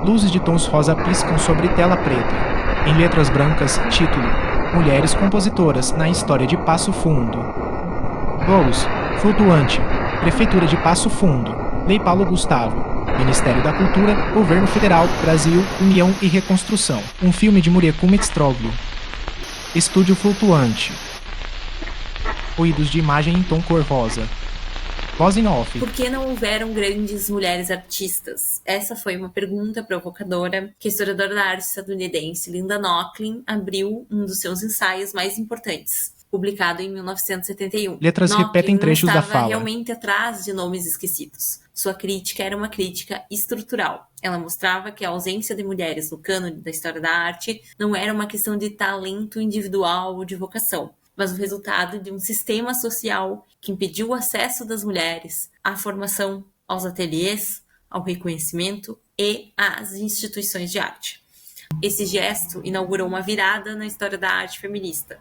Luzes de tons rosa piscam sobre tela preta. Em letras brancas, título: Mulheres compositoras na história de Passo Fundo. Goals: Flutuante, Prefeitura de Passo Fundo, Lei Paulo Gustavo, Ministério da Cultura, Governo Federal, Brasil, União e Reconstrução. Um filme de Murekum Extroglio. Estúdio Flutuante. Ruídos de imagem em tom cor-rosa. Voz em off. Por que não houveram grandes mulheres artistas? Essa foi uma pergunta provocadora que a historiadora da arte estadunidense Linda Nochlin abriu um dos seus ensaios mais importantes, publicado em 1971. Letras Nochlin repetem trechos não da estava fala. realmente atrás de nomes esquecidos. Sua crítica era uma crítica estrutural. Ela mostrava que a ausência de mulheres no cânone da história da arte não era uma questão de talento individual ou de vocação, mas o resultado de um sistema social que impediu o acesso das mulheres à formação, aos ateliês, ao reconhecimento e às instituições de arte. Esse gesto inaugurou uma virada na história da arte feminista,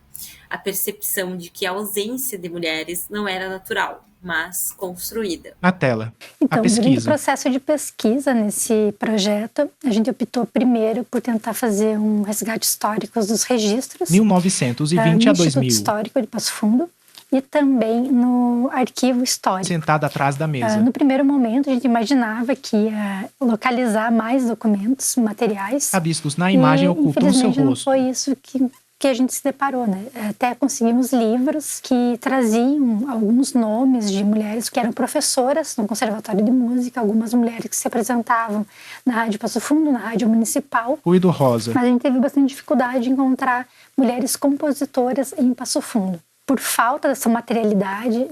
a percepção de que a ausência de mulheres não era natural, mas construída. Na tela, Então, a durante o pesquisa. processo de pesquisa nesse projeto, a gente optou primeiro por tentar fazer um resgate histórico dos registros 1920 no a Instituto 2000. Histórico de Passo Fundo e também no Arquivo Histórico. Sentada atrás da mesa. No primeiro momento, a gente imaginava que ia localizar mais documentos, materiais. Rabiscos na imagem ocultam seu infelizmente, não rosto. foi isso que a gente se deparou, né? Até conseguimos livros que traziam alguns nomes de mulheres que eram professoras no Conservatório de Música, algumas mulheres que se apresentavam na Rádio Passo Fundo, na Rádio Municipal. Ruído rosa. Mas a gente teve bastante dificuldade de encontrar mulheres compositoras em Passo Fundo. Por falta dessa materialidade,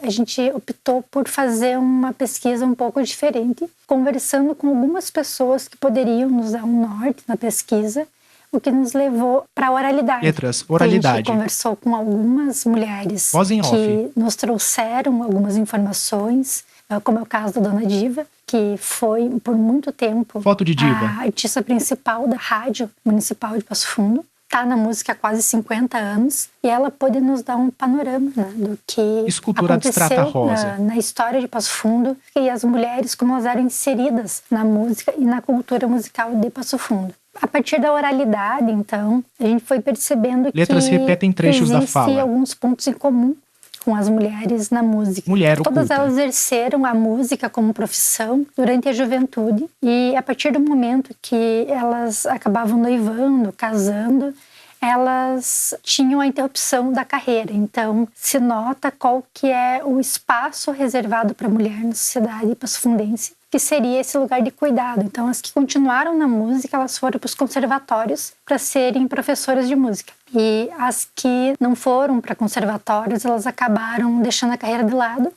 a gente optou por fazer uma pesquisa um pouco diferente, conversando com algumas pessoas que poderiam nos dar um norte na pesquisa, o que nos levou para a oralidade. Letras, oralidade. A gente conversou com algumas mulheres Voz em que off. nos trouxeram algumas informações, como é o caso da Dona Diva, que foi por muito tempo Foto de diva. a artista principal da Rádio Municipal de Passo Fundo. Está na música há quase 50 anos e ela pode nos dar um panorama, né, do que Escultura abstrata aconteceu rosa. na história de Passo Fundo e as mulheres como elas eram inseridas na música e na cultura musical de Passo Fundo. A partir da oralidade, então, a gente foi percebendo Letras que repetem trechos da fala. existem alguns pontos em comum com as mulheres na música. Mulher Todas oculta. elas exerceram a música como profissão durante a juventude e a partir do momento que elas acabavam noivando, casando, elas tinham a interrupção da carreira. Então, se nota qual que é o espaço reservado para a mulher na sociedade passofundense, que seria esse lugar de cuidado. Então, as que continuaram na música, elas foram para os conservatórios para serem professoras de música. E as que não foram para conservatórios, elas acabaram deixando a carreira de lado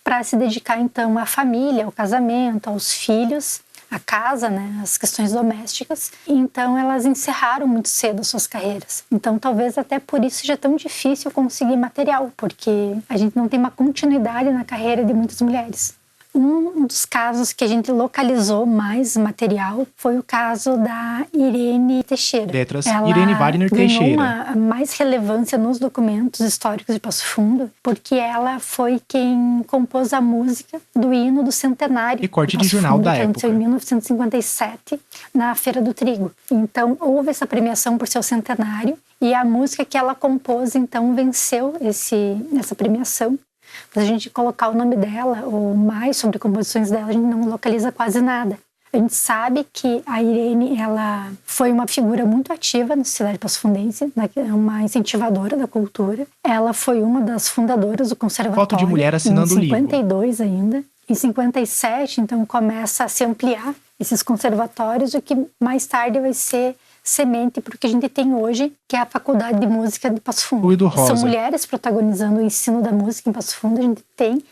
para se dedicar, então, à família, ao casamento, aos filhos, à casa, né, às questões domésticas. E, então, elas encerraram muito cedo as suas carreiras. Então, talvez até por isso seja tão difícil conseguir material, porque a gente não tem uma continuidade na carreira de muitas mulheres. Um dos casos que a gente localizou mais material foi o caso da Irene Teixeira. Letras, Ela Irene Wagner Teixeira. ganhou uma mais relevância nos documentos históricos de Passo Fundo, porque ela foi quem compôs a música do hino do centenário. Recorte de Passo jornal Fundo, da que aconteceu época. em 1957, na Feira do Trigo. Então, houve essa premiação por seu centenário e a música que ela compôs, então, venceu essa premiação. Mas a gente colocar o nome dela ou mais sobre composições dela, a gente não localiza quase nada. A gente sabe que a Irene, ela foi uma figura muito ativa na sociedade passofundense, uma incentivadora da cultura. Ela foi uma das fundadoras do conservatório. Foto de mulher assinando o livro. Em 52 ainda. Em 57, então, começa a se ampliar esses conservatórios, o que mais tarde vai ser semente para o que a gente tem hoje, que é a Faculdade de Música de Passo Fundo. Ruído rosa. São mulheres protagonizando o ensino da música em Passo Fundo. A gente tem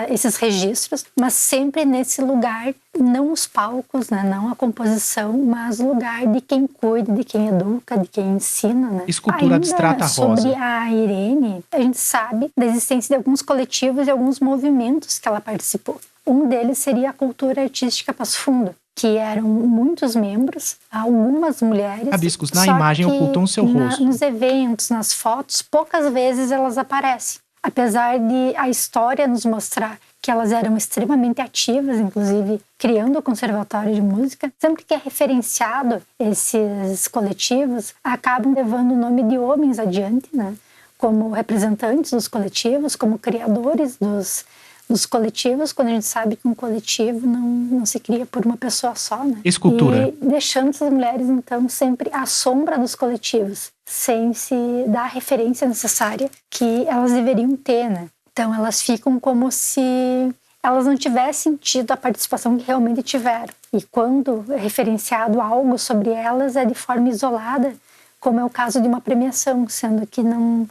esses registros, mas sempre nesse lugar, não os palcos, né, não a composição, mas o lugar de quem cuida, de quem educa, de quem ensina. Né? Escultura Ainda abstrata rosa. sobre a Irene, a gente sabe da existência de alguns coletivos e alguns movimentos que ela participou. Um deles seria a Cultura Artística Passo Fundo, que eram muitos membros, algumas mulheres. Rabiscos na só imagem que ocultam seu rosto. Nos eventos, nas fotos, poucas vezes elas aparecem. Apesar de a história nos mostrar que elas eram extremamente ativas, inclusive criando o Conservatório de Música. Sempre que é referenciado esses coletivos, acabam levando o nome de homens adiante, né? Como representantes dos coletivos, como criadores dos coletivos, quando a gente sabe que um coletivo não se cria por uma pessoa só, né? Escultura. E deixando essas mulheres, então, sempre à sombra dos coletivos, sem se dar a referência necessária que elas deveriam ter, né? Então, elas ficam como se elas não tivessem tido a participação que realmente tiveram. E quando é referenciado algo sobre elas, é de forma isolada, como é o caso de uma premiação, sendo que não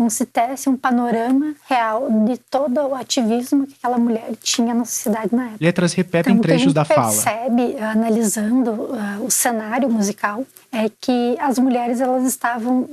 se tece um panorama real de todo o ativismo que aquela mulher tinha na sociedade na época. Letras repetem trechos da fala. O que a gente percebe, analisando o cenário musical, é que as mulheres elas estavam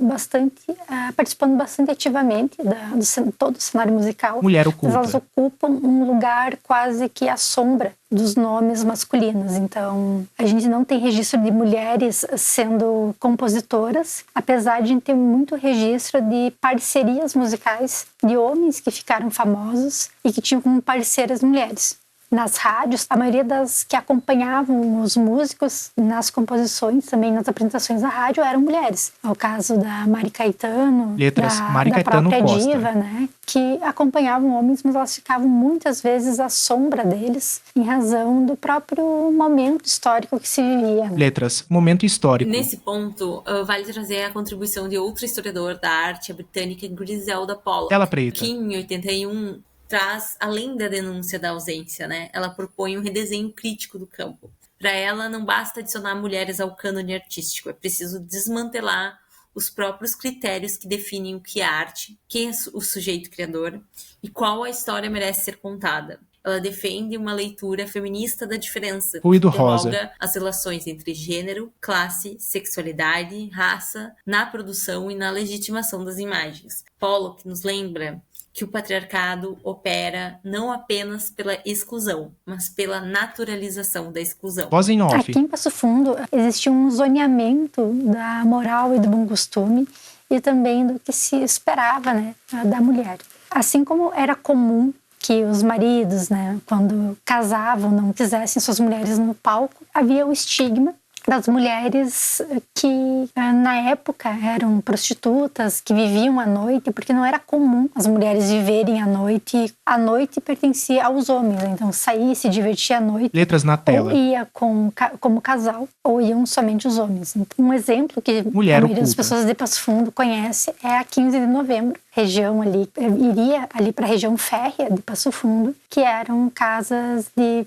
participando bastante ativamente de todo o cenário musical. Mulher oculta. Mas elas ocupam um lugar quase que à sombra dos nomes masculinos. Então, a gente não tem registro de mulheres sendo compositoras, apesar de ter muito registro de parcerias musicais de homens que ficaram famosos e que tinham como parceiras mulheres. Nas rádios, a maioria das que acompanhavam os músicos nas composições, também nas apresentações da rádio, eram mulheres. É o caso da Mari Caetano, da própria diva, né, que acompanhavam homens, mas elas ficavam muitas vezes à sombra deles, em razão do próprio momento histórico que se vivia. Letras, momento histórico. Nesse ponto, vale trazer a contribuição de outro historiador da arte, a britânica Griselda Pollock, Tela preta. que em 81 traz, além da denúncia da ausência, né, ela propõe um redesenho crítico do campo. Para ela, não basta adicionar mulheres ao cânone artístico, é preciso desmantelar os próprios critérios que definem o que é arte, quem é o sujeito criador e qual a história merece ser contada. Ela defende uma leitura feminista da diferença, Ruído que interroga rosa. as relações entre gênero, classe, sexualidade, raça, na produção e na legitimação das imagens. Pollock nos lembra que o patriarcado opera não apenas pela exclusão, mas pela naturalização da exclusão. Voz em off. Aqui em Passo Fundo existia um zoneamento da moral e do bom costume e também do que se esperava, né, da mulher. Assim como era comum que os maridos, né, quando casavam, não quisessem suas mulheres no palco, havia o estigma das mulheres que na época eram prostitutas, que viviam à noite, porque não era comum as mulheres viverem à noite. A noite pertencia aos homens, então sair, se divertir à noite. Letras na tela. Ou ia como casal, ou iam somente os homens. Então, um exemplo que Mulher a maioria das oculta. pessoas de Passo Fundo conhece é a 15 de novembro. Região ali, iria ali para a região férrea de Passo Fundo, que eram casas de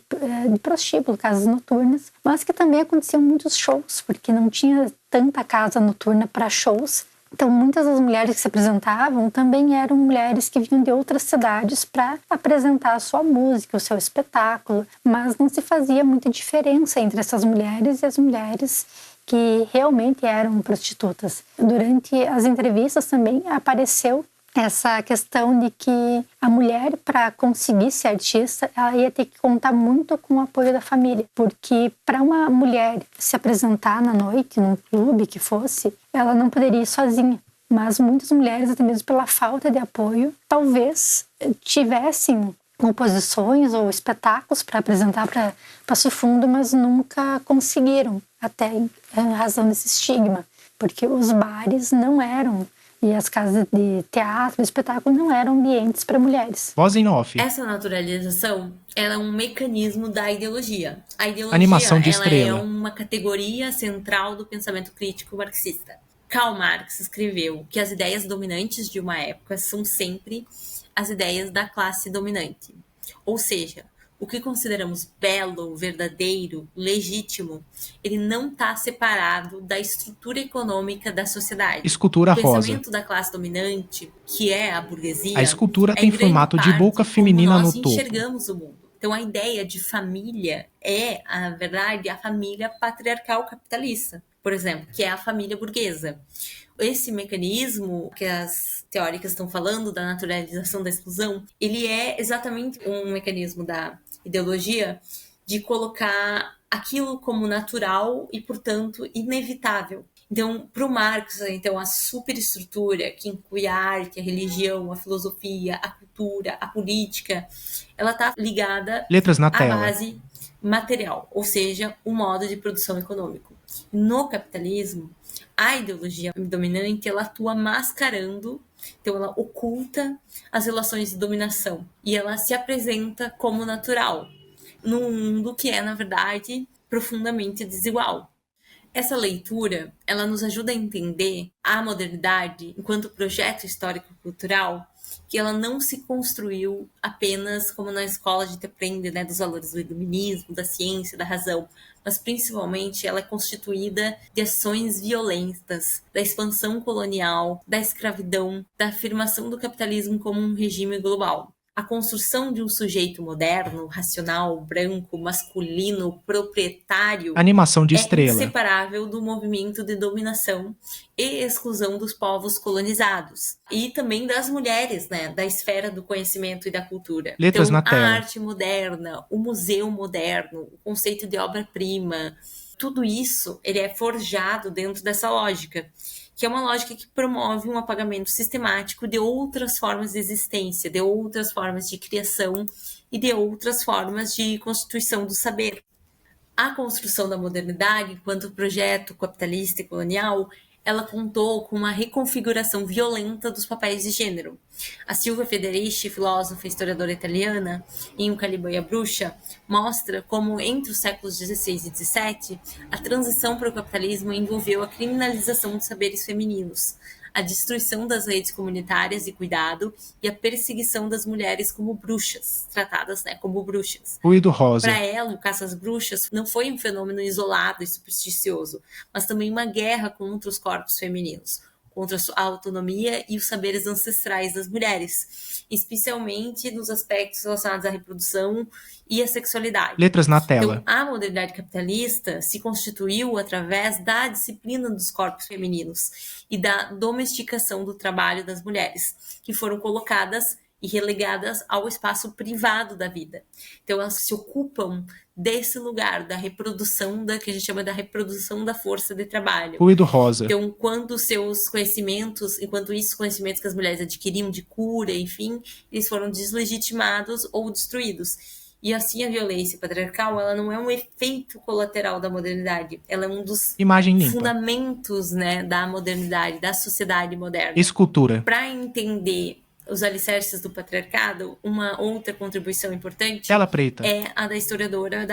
prostíbulo, casas noturnas, mas que também aconteciam muitos shows, porque não tinha tanta casa noturna para shows. Então, muitas das mulheres que se apresentavam também eram mulheres que vinham de outras cidades para apresentar a sua música, o seu espetáculo, mas não se fazia muita diferença entre essas mulheres e as mulheres que realmente eram prostitutas. Durante as entrevistas também apareceu essa questão de que a mulher, para conseguir ser artista, ela ia ter que contar muito com o apoio da família, porque para uma mulher se apresentar na noite, num clube que fosse, ela não poderia ir sozinha. Mas muitas mulheres, até mesmo pela falta de apoio, talvez tivessem composições ou espetáculos para apresentar para Passo Fundo, mas nunca conseguiram, até em razão desse estigma, porque os bares não eram, e as casas de teatro, de espetáculo, não eram ambientes para mulheres. Voz em off. Essa naturalização, ela é um mecanismo da ideologia. A ideologia, Animação de ela estrela. é uma categoria central do pensamento crítico marxista. Karl Marx escreveu que as ideias dominantes de uma época são sempre as ideias da classe dominante. Ou seja, o que consideramos belo, verdadeiro, legítimo, ele não está separado da estrutura econômica da sociedade. Escultura o pensamento rosa. da classe dominante, que é a burguesia, A escultura é tem em grande formato de parte boca feminina como no nós topo. enxergamos o mundo. Então a ideia de família é, na verdade, a família patriarcal capitalista, por exemplo, que é a família burguesa. Esse mecanismo que as teóricas estão falando da naturalização da exclusão, ele é exatamente um mecanismo da ideologia de colocar aquilo como natural e, portanto, inevitável. Então, para o Marx, então, a superestrutura que inclui a arte, a religião, a filosofia, a cultura, a política, ela está ligada Letras na à tela. base material, ou seja, o modo de produção econômico. No capitalismo, a ideologia dominante, ela atua mascarando, então ela oculta as relações de dominação e ela se apresenta como natural, num mundo que é, na verdade, profundamente desigual. Essa leitura, ela nos ajuda a entender a modernidade enquanto projeto histórico-cultural, que ela não se construiu apenas como na escola a gente aprende, né, dos valores do iluminismo, da ciência, da razão, mas principalmente ela é constituída de ações violentas, da expansão colonial, da escravidão, da afirmação do capitalismo como um regime global. A construção de um sujeito moderno, racional, branco, masculino, proprietário, Animação de é estrela. inseparável do movimento de dominação e exclusão dos povos colonizados. E também das mulheres, né, da esfera do conhecimento e da cultura. Letras então, na tela. A arte moderna, o museu moderno, o conceito de obra-prima, tudo isso ele é forjado dentro dessa lógica, que é uma lógica que promove um apagamento sistemático de outras formas de existência, de outras formas de criação e de outras formas de constituição do saber. A construção da modernidade, enquanto projeto capitalista e colonial, ela contou com uma reconfiguração violenta dos papéis de gênero. A Silvia Federici, filósofa e historiadora italiana, em O Caliban e a Bruxa, mostra como, entre os séculos XVI e XVII, a transição para o capitalismo envolveu a criminalização dos saberes femininos, a destruição das redes comunitárias de cuidado e a perseguição das mulheres como bruxas, tratadas, né, como bruxas. Ruído rosa. Para ela, o caça às bruxas não foi um fenômeno isolado e supersticioso, mas também uma guerra contra os corpos femininos, contra a autonomia e os saberes ancestrais das mulheres, especialmente nos aspectos relacionados à reprodução e à sexualidade. Letras na tela. Então, a modernidade capitalista se constituiu através da disciplina dos corpos femininos e da domesticação do trabalho das mulheres, que foram colocadas e relegadas ao espaço privado da vida. Então, elas se ocupam desse lugar da reprodução, da que a gente chama da reprodução da força de trabalho. Ruído rosa. Então, quando seus conhecimentos, enquanto isso, conhecimentos que as mulheres adquiriam de cura, enfim, eles foram deslegitimados ou destruídos. E assim a violência patriarcal, ela não é um efeito colateral da modernidade, ela é um dos fundamentos, né, da modernidade, da sociedade moderna. Escultura. Para entender os alicerces do patriarcado, uma outra contribuição importante Tela preta. É a da historiadora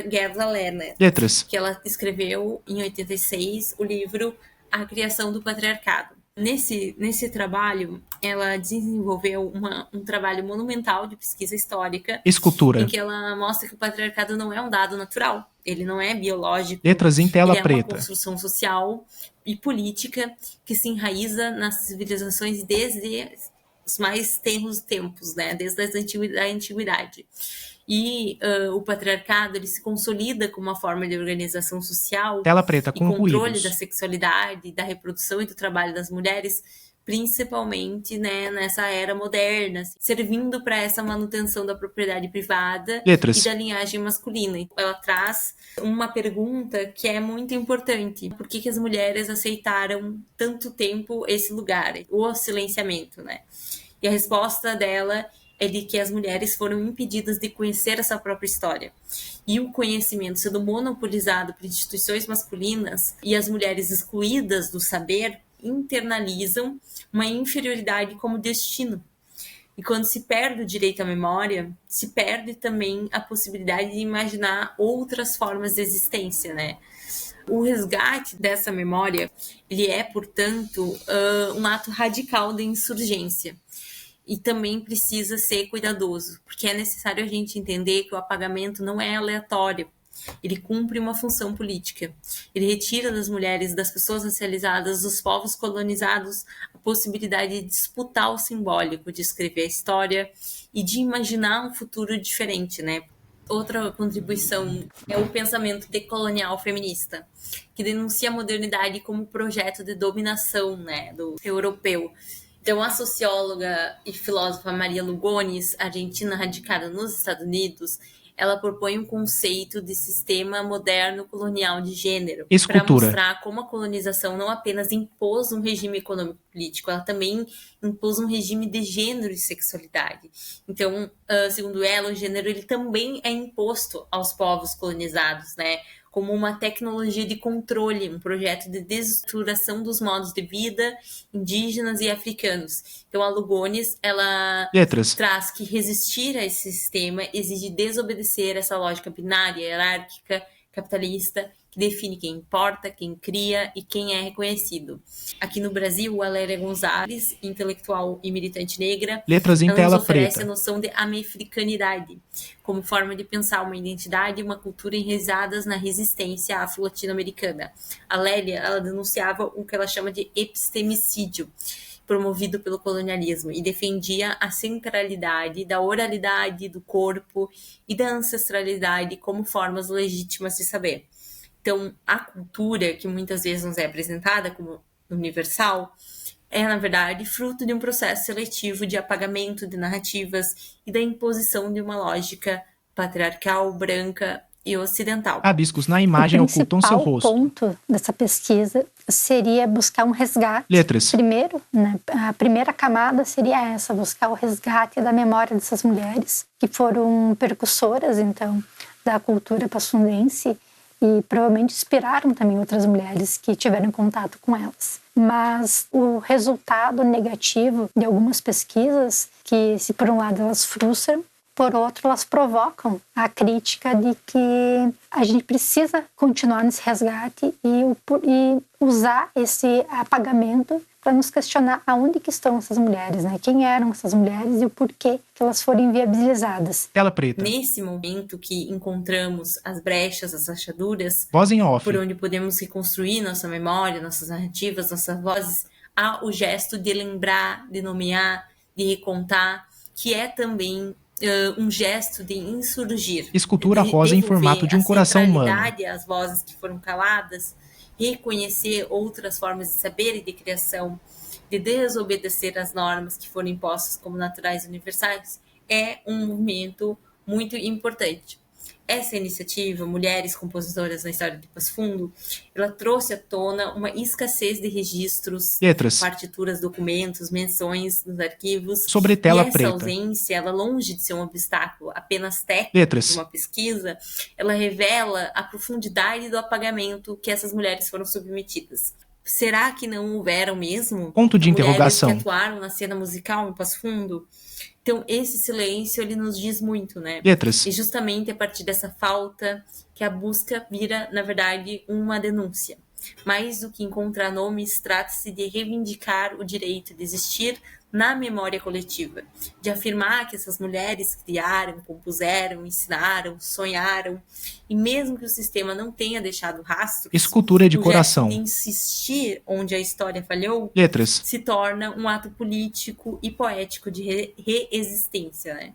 Gerda Lerner. Letras. Que ela escreveu em 86 o livro A Criação do Patriarcado. Nesse trabalho, ela desenvolveu um trabalho monumental de pesquisa histórica. Escultura. Em que ela mostra que o patriarcado não é um dado natural. Ele não é biológico. Letras em tela ele preta. É uma construção social e política que se enraiza nas civilizações desde os mais tenros tempos, né? Desde a antiguidade. E o patriarcado ele se consolida como uma forma de organização social tela preta, e controle concluídos. da sexualidade, da reprodução e do trabalho das mulheres, principalmente, né, nessa era moderna, servindo para essa manutenção da propriedade privada Letras. E da linhagem masculina. Ela traz uma pergunta que é muito importante. Por que as mulheres aceitaram tanto tempo esse lugar, o silenciamento, né? E a resposta dela é de que as mulheres foram impedidas de conhecer essa própria história. E o conhecimento sendo monopolizado por instituições masculinas e as mulheres excluídas do saber internalizam uma inferioridade como destino. E quando se perde o direito à memória, se perde também a possibilidade de imaginar outras formas de existência, né? O resgate dessa memória, ele é, portanto, um ato radical de insurgência. E também precisa ser cuidadoso, porque é necessário a gente entender que o apagamento não é aleatório. Ele cumpre uma função política. Ele retira das mulheres, das pessoas racializadas, dos povos colonizados, a possibilidade de disputar o simbólico, de escrever a história e de imaginar um futuro diferente, né? Outra contribuição é o pensamento decolonial feminista, que denuncia a modernidade como projeto de dominação, né, do europeu. Então, a socióloga e filósofa Maria Lugones, argentina radicada nos Estados Unidos, ela propõe um conceito de sistema moderno colonial de gênero, para Escultura. mostrar como a colonização não apenas impôs um regime econômico-político, ela também impôs um regime de gênero e sexualidade. Então, segundo ela, o gênero ele também é imposto aos povos colonizados, né? Como uma tecnologia de controle, um projeto de desestruturação dos modos de vida indígenas e africanos. Então, a Lugones, ela Letras. traz que resistir a esse sistema exige desobedecer essa lógica binária, hierárquica, capitalista, que define quem importa, quem cria e quem é reconhecido. Aqui no Brasil, a Lélia Gonzalez, intelectual e militante negra, Letras em ela tela nos oferece preta. a noção de americanidade, como forma de pensar uma identidade e uma cultura enraizadas na resistência afro-latino-americana. A Lélia, ela denunciava o que ela chama de epistemicídio, promovido pelo colonialismo, e defendia a centralidade da oralidade, do corpo e da ancestralidade como formas legítimas de saber. Então, a cultura, que muitas vezes nos é apresentada como universal, é, na verdade, fruto de um processo seletivo de apagamento de narrativas e da imposição de uma lógica patriarcal, branca e ocidental. Rabiscos na imagem ocultam seu O rosto. principal ponto dessa pesquisa seria buscar um resgate. Letras. Primeiro, né, a primeira camada seria essa, buscar o resgate da memória dessas mulheres que foram percussoras, então, da cultura passundense e provavelmente inspiraram também outras mulheres que tiveram contato com elas. Mas o resultado negativo de algumas pesquisas, que se por um lado elas frustram, por outro, elas provocam a crítica de que a gente precisa continuar nesse resgate e usar esse apagamento para nos questionar aonde que estão essas mulheres, né? Quem eram essas mulheres e o porquê que elas foram inviabilizadas. Tela preta. Nesse momento que encontramos as brechas, as rachaduras, Voz em off. por onde podemos reconstruir nossa memória, nossas narrativas, nossas vozes, há o gesto de lembrar, de nomear, de recontar, que é também um gesto de insurgir. Escultura rosa em formato de um coração humano. As vozes que foram caladas, reconhecer outras formas de saber e de criação, de desobedecer as normas que foram impostas como naturais e universais, é um movimento muito importante. Essa iniciativa, Mulheres Compositoras na História de Passo Fundo, ela trouxe à tona uma escassez de registros, Letras. partituras, documentos, menções nos arquivos. Sobre tela e essa preta. ausência, ela longe de ser um obstáculo apenas técnico Letras. de uma pesquisa, ela revela a profundidade do apagamento que essas mulheres foram submetidas. Será que não houveram mesmo Ponto de mulheres interrogação. que atuaram na cena musical em Passo Fundo? Então, esse silêncio, ele nos diz muito, né? Letras. E justamente a partir dessa falta que a busca vira, na verdade, uma denúncia. Mais do que encontrar nomes, trata-se de reivindicar o direito de existir na memória coletiva, de afirmar que essas mulheres criaram, compuseram, ensinaram, sonharam, e mesmo que o sistema não tenha deixado rastros, Escultura de o coração. gesto de insistir onde a história falhou Letras. se torna um ato político e poético de reexistência, né?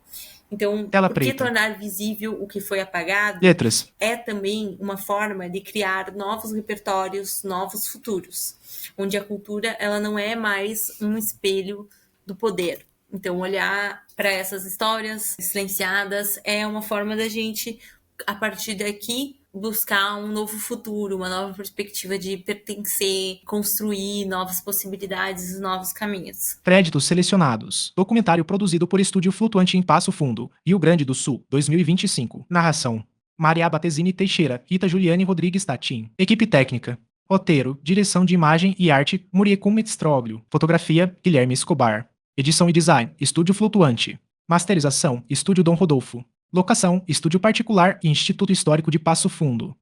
Então, Tela por que preta. tornar visível o que foi apagado Letras. é também uma forma de criar novos repertórios, novos futuros, onde a cultura ela não é mais um espelho do poder. Então, olhar para essas histórias silenciadas é uma forma da gente, a partir daqui, buscar um novo futuro, uma nova perspectiva de pertencer, construir novas possibilidades, novos caminhos. Créditos selecionados. Documentário produzido por Estúdio Flutuante em Passo Fundo, Rio Grande do Sul, 2025. Narração: Maria Batesini Teixeira, Rita Juliane Rodrigues Tatim. Equipe técnica: roteiro, direção de imagem e arte, Muriecum Metztroglio. Fotografia, Guilherme Escobar. Edição e design, Estúdio Flutuante. Masterização, Estúdio Dom Rodolfo. Locação, Estúdio Particular e Instituto Histórico de Passo Fundo.